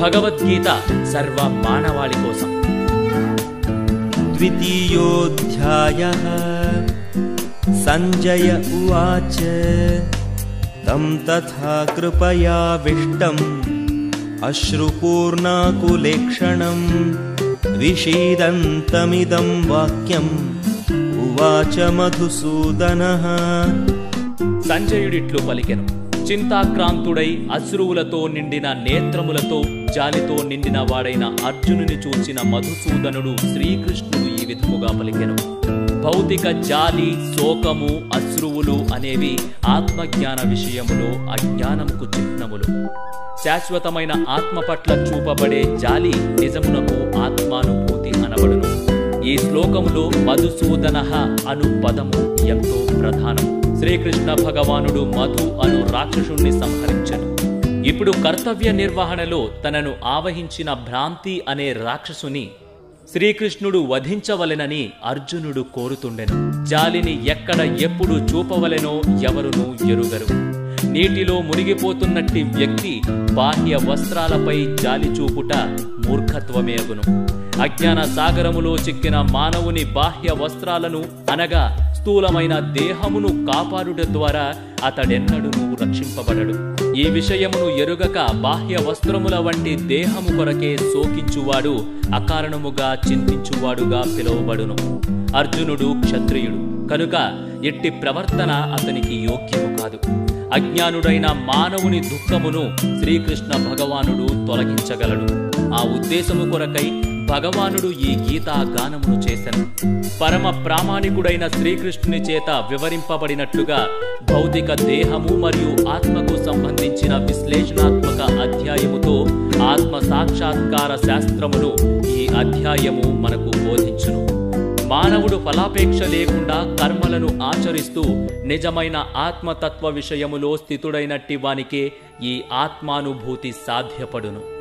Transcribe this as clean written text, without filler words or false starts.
భగవద్గీత సర్వ మానవాళి కోసం. ద్వితీయోధ్యాయః. సంజయ ఉవాచ తం తథా కృపయావిష్టం అశ్రుపూర్ణాకులేక్షణం విషీదంతమిదం వాక్యం ఉవాచ మధుసూదనః. సంజయుడిట్లు పలికెను. చింతాక్రాంతుడై అశ్రువులతో నిండిన నేత్రములతో జాలితో నిండిన వాడైన అర్జునుని చూచిన మధుసూదనుడు శ్రీకృష్ణుడు ఈ విధముగా పలికెను. భౌతిక జాలి, శోకము, అశ్రువులు అనేవి ఆత్మజ్ఞాన విషయములో అజ్ఞానముకు చిహ్నములు. శాశ్వతమైన ఆత్మ పట్ల చూపబడే జాలి నిజమునకు ఆత్మానుభూతి అనబడును. ఈ శ్లోకములో మధుసూదనః అను పదము ఎంతో ప్రధానం. శ్రీకృష్ణ భగవానుడు మధు అను రాక్షసుణ్ణి సంహరించెను. ఇప్పుడు కర్తవ్య నిర్వహణలో తనను ఆవహించిన భ్రాంతి అనే రాక్షసుని శ్రీకృష్ణుడు వధించవలెనని అర్జునుడు కోరుతుండెను. జాలిని ఎక్కడ ఎప్పుడు చూపవలెనో ఎవరునూ ఎరుగరు. నీటిలో మునిగిపోతున్నట్టి వ్యక్తి బాహ్య వస్త్రాలపై జాలి చూపుట మూర్ఖత్వమే అగును. అజ్ఞాన సాగరములో చిక్కిన మానవుని బాహ్య వస్త్రాలను అనగా స్థూలమైన దేహమును కాపాడుట ద్వారా అతడెన్నడును రక్షింపబడడు. ఈ విషయమును ఎరుగక బాహ్య వస్త్రముల వంటి దేహము కొరకే శోకించువాడు అకారణముగా చింతించువాడుగా పిలువబడును. అర్జునుడు క్షత్రియుడు కనుక ఎట్టి ప్రవర్తన అతనికి యోగ్యము కాదు. అజ్ఞానుడైన మానవుని దుఃఖమును శ్రీకృష్ణ భగవానుడు తొలగించగలడు. ఆ ఉద్దేశము కొరకై భగవానుడు ఈ గీతా గానమును చేసెను. పరమ ప్రామాణికుడైన శ్రీకృష్ణుని చేత వివరింపబడినట్లుగా భౌతిక దేహము మరియు ఆత్మకు సంబంధించిన విశ్లేషణాత్మక అధ్యాయముతో ఆత్మ సాక్షాత్కార శాస్త్రమును ఈ అధ్యాయము మనకు బోధించును. మానవుడు ఫలాపేక్ష లేకుండా కర్మలను ఆచరిస్తూ నిజమైన ఆత్మతత్వ విషయములో స్థితుడైనట్టి వానికే ఈ ఆత్మానుభూతి సాధ్యపడును.